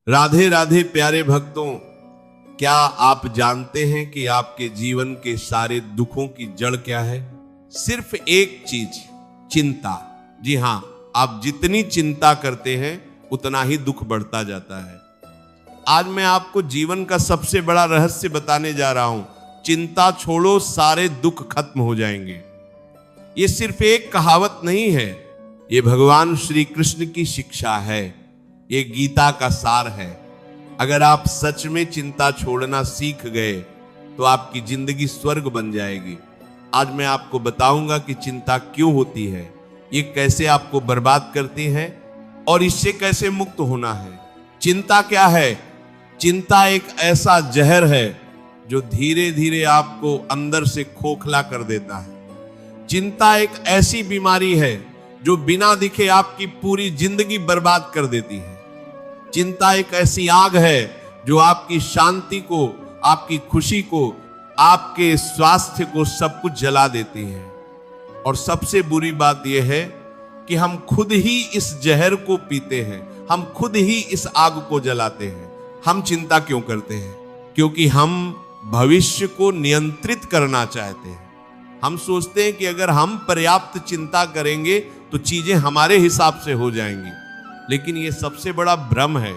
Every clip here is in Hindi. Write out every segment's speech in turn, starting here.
राधे राधे प्यारे भक्तों, क्या आप जानते हैं कि आपके जीवन के सारे दुखों की जड़ क्या है? सिर्फ एक चीज, चिंता। जी हां, आप जितनी चिंता करते हैं उतना ही दुख बढ़ता जाता है। आज मैं आपको जीवन का सबसे बड़ा रहस्य बताने जा रहा हूं। चिंता छोड़ो, सारे दुख खत्म हो जाएंगे। ये सिर्फ एक कहावत नहीं है, ये भगवान श्री कृष्ण की शिक्षा है, ये गीता का सार है। अगर आप सच में चिंता छोड़ना सीख गए तो आपकी जिंदगी स्वर्ग बन जाएगी। आज मैं आपको बताऊंगा कि चिंता क्यों होती है, ये कैसे आपको बर्बाद करती है और इससे कैसे मुक्त होना है। चिंता क्या है? चिंता एक ऐसा जहर है जो धीरे धीरे आपको अंदर से खोखला कर देता है। चिंता एक ऐसी बीमारी है जो बिना दिखे आपकी पूरी जिंदगी बर्बाद कर देती है। चिंता एक ऐसी आग है जो आपकी शांति को, आपकी खुशी को, आपके स्वास्थ्य को सब कुछ जला देती है। और सबसे बुरी बात यह है कि हम खुद ही इस जहर को पीते हैं, हम खुद ही इस आग को जलाते हैं। हम चिंता क्यों करते हैं? क्योंकि हम भविष्य को नियंत्रित करना चाहते हैं। हम सोचते हैं कि अगर हम पर्याप्त चिंता करेंगे तो चीजें हमारे हिसाब से हो जाएंगी, लेकिन यह सबसे बड़ा भ्रम है।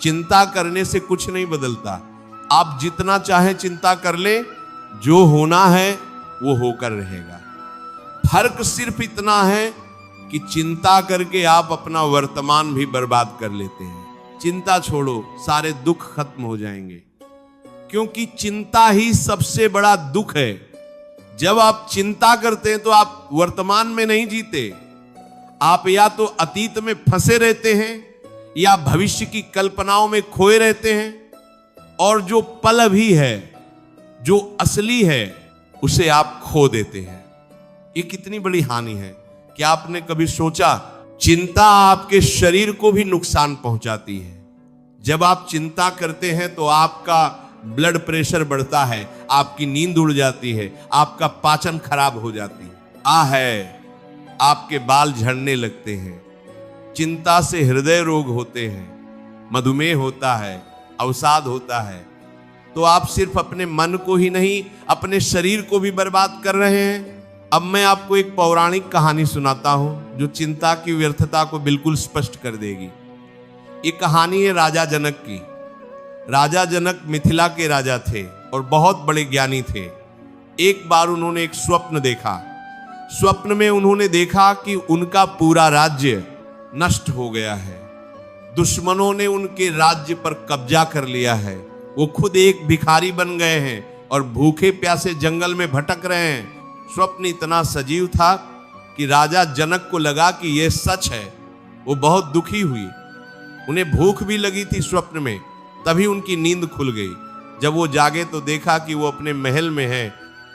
चिंता करने से कुछ नहीं बदलता। आप जितना चाहे चिंता कर ले, जो होना है वो होकर रहेगा। फर्क सिर्फ इतना है कि चिंता करके आप अपना वर्तमान भी बर्बाद कर लेते हैं। चिंता छोड़ो, सारे दुख खत्म हो जाएंगे, क्योंकि चिंता ही सबसे बड़ा दुख है। जब आप चिंता करते हैं तो आप वर्तमान में नहीं जीते। आप या तो अतीत में फंसे रहते हैं या भविष्य की कल्पनाओं में खोए रहते हैं, और जो पल भी है, जो असली है, उसे आप खो देते हैं। ये कितनी बड़ी हानि है। क्या आपने कभी सोचा, चिंता आपके शरीर को भी नुकसान पहुंचाती है। जब आप चिंता करते हैं तो आपका ब्लड प्रेशर बढ़ता है, आपकी नींद उड़ जाती है, आपका पाचन खराब हो जाती है, आपके बाल झड़ने लगते हैं। चिंता से हृदय रोग होते हैं, मधुमेह होता है, अवसाद होता है। तो आप सिर्फ अपने मन को ही नहीं, अपने शरीर को भी बर्बाद कर रहे हैं। अब मैं आपको एक पौराणिक कहानी सुनाता हूं जो चिंता की व्यर्थता को बिल्कुल स्पष्ट कर देगी। ये कहानी है राजा जनक की। राजा जनक मिथिला के राजा थे और बहुत बड़े ज्ञानी थे। एक बार उन्होंने एक स्वप्न देखा। स्वप्न में उन्होंने देखा कि उनका पूरा राज्य नष्ट हो गया है। दुश्मनों ने उनके राज्य पर कब्जा कर लिया है। वो खुद एक भिखारी बन गए हैं और भूखे प्यासे जंगल में भटक रहे हैं। स्वप्न इतना सजीव था कि राजा जनक को लगा कि यह सच है। वो बहुत दुखी हुई। उन्हें भूख भी लगी थी स्वप्न में। तभी उनकी नींद खुल गई। जब वो जागे तो देखा कि वो अपने महल में हैं,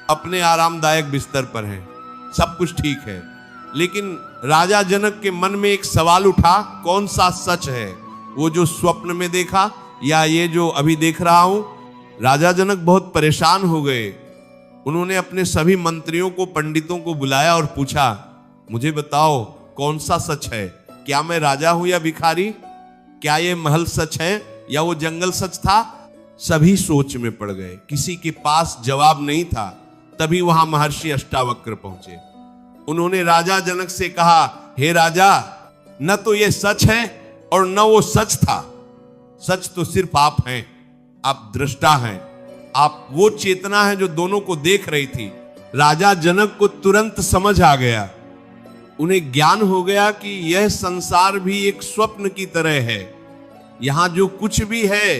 अपने आरामदायक बिस्तर पर हैं, सब कुछ ठीक है। लेकिन राजा जनक के मन में एक सवाल उठा, कौन सा सच है, वो जो स्वप्न में देखा या ये जो अभी देख रहा हूं? राजा जनक बहुत परेशान हो गए। उन्होंने अपने सभी मंत्रियों को, पंडितों को बुलाया और पूछा, मुझे बताओ कौन सा सच है? क्या मैं राजा हूं या भिखारी? क्या ये महल सच है या वो जंगल सच था? सभी सोच में पड़ गए, किसी के पास जवाब नहीं था। तभी वहां महर्षि अष्टावक्र पहुंचे। उन्होंने राजा जनक से कहा, हे राजा, न तो ये सच है और न वो सच था। सच तो सिर्फ आप हैं, आप दृष्टा हैं, आप वो चेतना है जो दोनों को देख रही थी। राजा जनक को तुरंत समझ आ गया। उन्हें ज्ञान हो गया कि यह संसार भी एक स्वप्न की तरह है। यहां जो कुछ भी है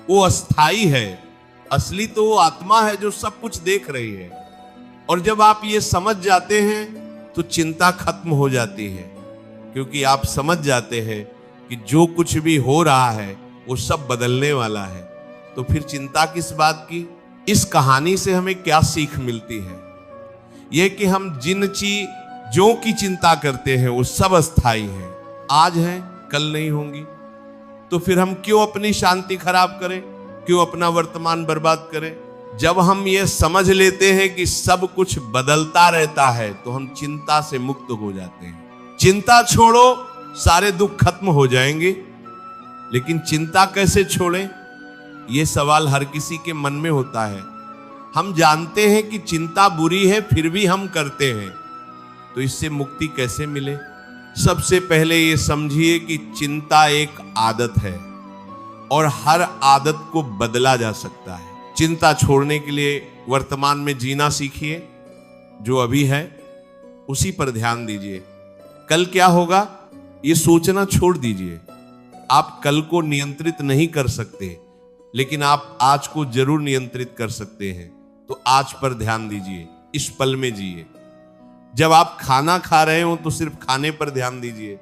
वो अस्थाई है, असली तो वो आत्मा है जो सब कुछ देख रही है। और जब आप ये समझ जाते हैं तो चिंता खत्म हो जाती है, क्योंकि आप समझ जाते हैं कि जो कुछ भी हो रहा है वो सब बदलने वाला है। तो फिर चिंता किस बात की? इस कहानी से हमें क्या सीख मिलती है? यह कि हम जिन चीजों की चिंता करते हैं वो सब अस्थाई है, आज है कल नहीं होंगी। तो फिर हम क्यों अपनी शांति खराब करें, क्यों अपना वर्तमान बर्बाद करें? जब हम ये समझ लेते हैं कि सब कुछ बदलता रहता है तो हम चिंता से मुक्त हो जाते हैं। चिंता छोड़ो, सारे दुख खत्म हो जाएंगे। लेकिन चिंता कैसे छोड़ें, यह सवाल हर किसी के मन में होता है। हम जानते हैं कि चिंता बुरी है, फिर भी हम करते हैं, तो इससे मुक्ति कैसे मिले? सबसे पहले ये समझिए कि चिंता एक आदत है और हर आदत को बदला जा सकता है। चिंता छोड़ने के लिए वर्तमान में जीना सीखिए, जो अभी है उसी पर ध्यान दीजिए। कल क्या होगा ये सोचना छोड़ दीजिए। आप कल को नियंत्रित नहीं कर सकते, लेकिन आप आज को जरूर नियंत्रित कर सकते हैं। तो आज पर ध्यान दीजिए, इस पल में जिए। जब आप खाना खा रहे हो तो सिर्फ खाने पर ध्यान दीजिए,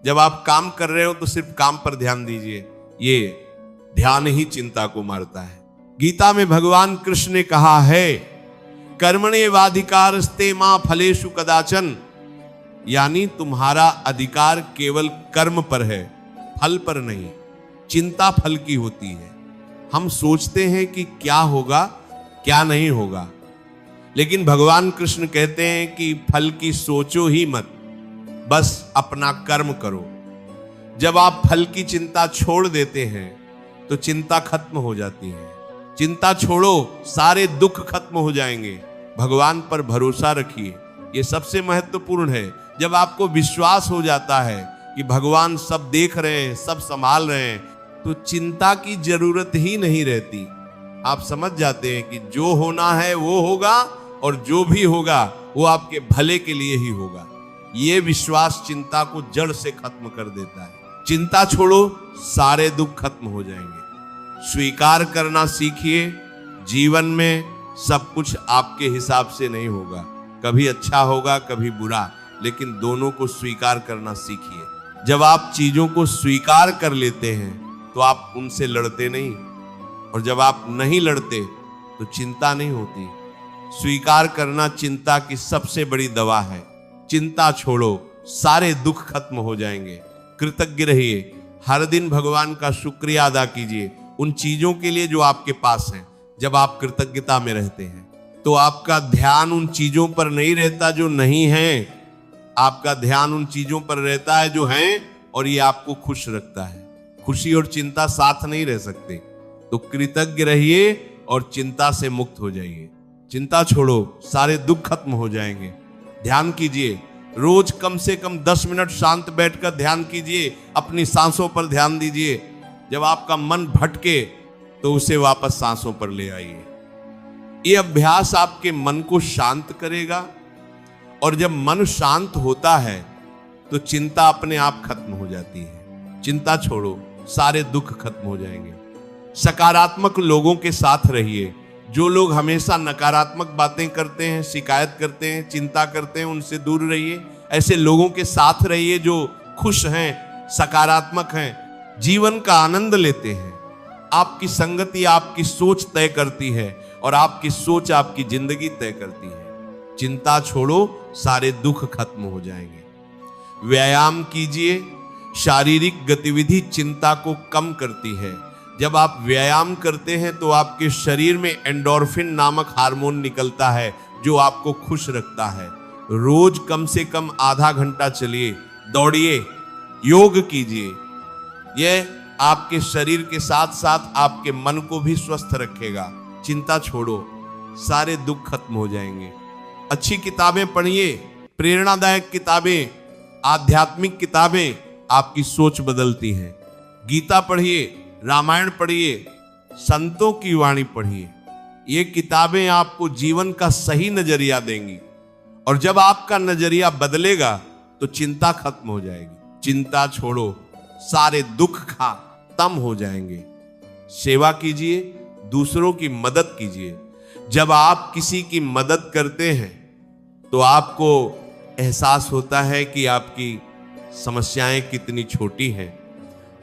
जब आप काम कर रहे हो तो सिर्फ काम पर ध्यान दीजिए। ये ध्यान ही चिंता को मारता है। गीता में भगवान कृष्ण ने कहा है, कर्मण्येवाधिकारस्ते मा फलेषु कदाचन, यानी तुम्हारा अधिकार केवल कर्म पर है, फल पर नहीं। चिंता फल की होती है। हम सोचते हैं कि क्या होगा क्या नहीं होगा, लेकिन भगवान कृष्ण कहते हैं कि फल की सोचो ही मत, बस अपना कर्म करो। जब आप फल की चिंता छोड़ देते हैं तो चिंता खत्म हो जाती है। चिंता छोड़ो, सारे दुख खत्म हो जाएंगे। भगवान पर भरोसा रखिए, ये सबसे महत्वपूर्ण है। जब आपको विश्वास हो जाता है कि भगवान सब देख रहे हैं, सब संभाल रहे हैं, तो चिंता की जरूरत ही नहीं रहती। आप समझ जाते हैं कि जो होना है वो होगा और जो भी होगा वो आपके भले के लिए ही होगा। ये विश्वास चिंता को जड़ से खत्म कर देता है। चिंता छोड़ो, सारे दुख खत्म हो जाएंगे। स्वीकार करना सीखिए, जीवन में सब कुछ आपके हिसाब से नहीं होगा, कभी अच्छा होगा कभी बुरा, लेकिन दोनों को स्वीकार करना सीखिए। जब आप चीजों को स्वीकार कर लेते हैं तो आप उनसे लड़ते नहीं, और जब आप नहीं लड़ते तो चिंता नहीं होती। स्वीकार करना चिंता की सबसे बड़ी दवा है। चिंता छोड़ो, सारे दुख खत्म हो जाएंगे। कृतज्ञ रहिए, हर दिन भगवान का शुक्रिया अदा कीजिए उन चीजों के लिए जो आपके पास हैं। जब आप कृतज्ञता में रहते हैं तो आपका ध्यान उन चीजों पर नहीं रहता जो नहीं है, आपका ध्यान उन चीजों पर रहता है जो हैं, और ये आपको खुश रखता है। खुशी और चिंता साथ नहीं रह सकते। तो कृतज्ञ रहिए और चिंता से मुक्त हो जाइए। चिंता छोड़ो, सारे दुख खत्म हो जाएंगे। ध्यान कीजिए, रोज कम से कम 10 मिनट शांत बैठकर ध्यान कीजिए। अपनी सांसों पर ध्यान दीजिए। जब आपका मन भटके तो उसे वापस सांसों पर ले आइए। ये अभ्यास आपके मन को शांत करेगा, और जब मन शांत होता है तो चिंता अपने आप खत्म हो जाती है। चिंता छोड़ो, सारे दुख खत्म हो जाएंगे। सकारात्मक लोगों के साथ रहिए। जो लोग हमेशा नकारात्मक बातें करते हैं, शिकायत करते हैं, चिंता करते हैं, उनसे दूर रहिए। ऐसे लोगों के साथ रहिए जो खुश हैं, सकारात्मक हैं, जीवन का आनंद लेते हैं। आपकी संगति आपकी सोच तय करती है, और आपकी सोच आपकी जिंदगी तय करती है। चिंता छोड़ो, सारे दुख खत्म हो जाएंगे। व्यायाम कीजिए। शारीरिक गतिविधि चिंता को कम करती है। जब आप व्यायाम करते हैं तो आपके शरीर में एंडोर्फिन नामक हार्मोन निकलता है जो आपको खुश रखता है। रोज कम से कम आधा घंटा चलिए, दौड़िए, योग कीजिए। यह आपके शरीर के साथ साथ आपके मन को भी स्वस्थ रखेगा। चिंता छोड़ो, सारे दुख खत्म हो जाएंगे। अच्छी किताबें पढ़िए, प्रेरणादायक किताबें, आध्यात्मिक किताबें आपकी सोच बदलती हैं। गीता पढ़िए, रामायण पढ़िए, संतों की वाणी पढ़िए। ये किताबें आपको जीवन का सही नजरिया देंगी, और जब आपका नजरिया बदलेगा तो चिंता खत्म हो जाएगी। चिंता छोड़ो, सारे दुख खत्म हो जाएंगे। सेवा कीजिए, दूसरों की मदद कीजिए। जब आप किसी की मदद करते हैं तो आपको एहसास होता है कि आपकी समस्याएं कितनी छोटी हैं,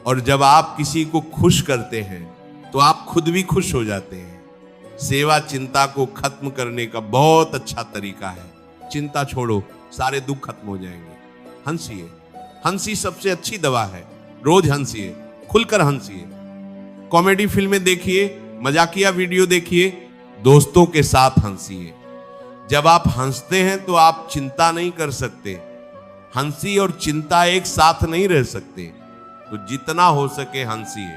और जब आप किसी को खुश करते हैं तो आप खुद भी खुश हो जाते हैं। सेवा चिंता को खत्म करने का बहुत अच्छा तरीका है। चिंता छोड़ो, सारे दुख खत्म हो जाएंगे। हंसिए, हंसी सबसे अच्छी दवा है। रोज हंसिए, खुलकर हंसिए। कॉमेडी फिल्में देखिए, मजाकिया वीडियो देखिए, दोस्तों के साथ हंसिए। जब आप हंसते हैं तो आप चिंता नहीं कर सकते। हंसी और चिंता एक साथ नहीं रह सकते। तो जितना हो सके हंसिए,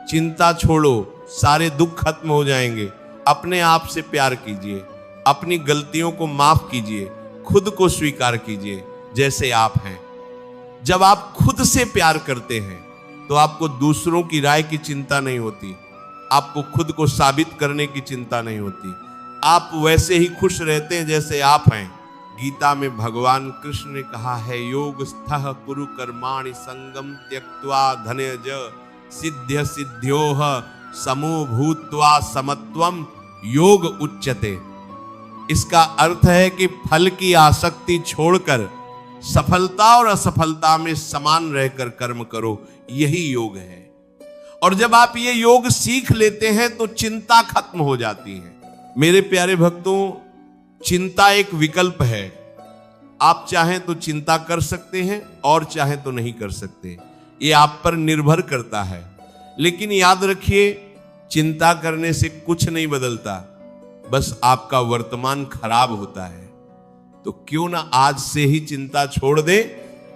चिंता छोड़ो, सारे दुख खत्म हो जाएंगे। अपने आप से प्यार कीजिए, अपनी गलतियों को माफ कीजिए, खुद को स्वीकार कीजिए जैसे आप हैं। जब आप खुद से प्यार करते हैं तो आपको दूसरों की राय की चिंता नहीं होती, आपको खुद को साबित करने की चिंता नहीं होती। आप वैसे ही खुश रहते हैं जैसे आप हैं। गीता में भगवान कृष्ण ने कहा है, योग स्थः कुरु कर्माणि संगम त्यक्त्वा धनंजय सिद्ध्य सिद्ध्योः समो भूत्वा समत्वम योग उच्यते। इसका अर्थ है कि फल की आसक्ति छोड़कर सफलता और असफलता में समान रहकर कर्म करो, यही योग है। और जब आप ये योग सीख लेते हैं तो चिंता खत्म हो जाती है। मेरे प्यारे भक्तों, चिंता एक विकल्प है। आप चाहें तो चिंता कर सकते हैं और चाहें तो नहीं कर सकते, ये आप पर निर्भर करता है। लेकिन याद रखिए, चिंता करने से कुछ नहीं बदलता, बस आपका वर्तमान खराब होता है। तो क्यों ना आज से ही चिंता छोड़ दे,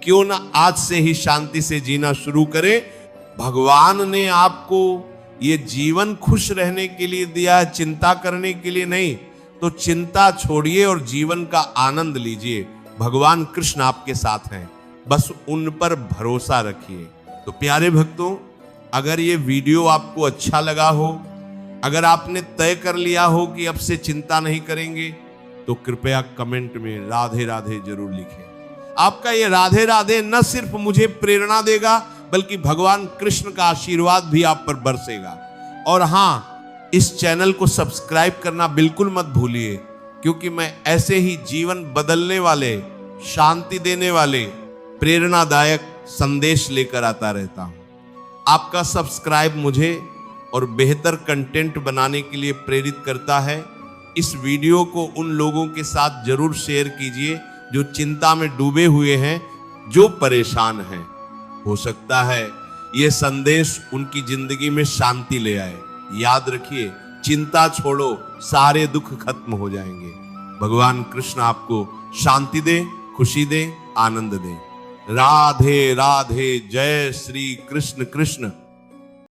क्यों ना आज से ही शांति से जीना शुरू करें। भगवान ने आपको ये जीवन खुश रहने के लिए दिया है, चिंता करने के लिए नहीं। तो चिंता छोड़िए और जीवन का आनंद लीजिए। भगवान कृष्ण आपके साथ हैं, बस उन पर भरोसा रखिए। तो प्यारे भक्तों, अगर ये वीडियो आपको अच्छा लगा हो, अगर आपने तय कर लिया हो कि अब से चिंता नहीं करेंगे, तो कृपया कमेंट में राधे राधे जरूर लिखें। आपका ये राधे राधे न सिर्फ मुझे प्रेरणा देगा, बल्कि भगवान कृष्ण का आशीर्वाद भी आप पर बरसेगा। और हाँ, इस चैनल को सब्सक्राइब करना बिल्कुल मत भूलिए, क्योंकि मैं ऐसे ही जीवन बदलने वाले, शांति देने वाले, प्रेरणादायक संदेश लेकर आता रहता हूं। आपका सब्सक्राइब मुझे और बेहतर कंटेंट बनाने के लिए प्रेरित करता है। इस वीडियो को उन लोगों के साथ जरूर शेयर कीजिए जो चिंता में डूबे हुए हैं, जो परेशान हैं। हो सकता है ये संदेश उनकी जिंदगी में शांति ले आए। याद रखिए, चिंता छोड़ो, सारे दुख खत्म हो जाएंगे। भगवान कृष्ण आपको शांति दे, खुशी दे, आनंद दे। राधे राधे। जय श्री कृष्ण कृष्ण।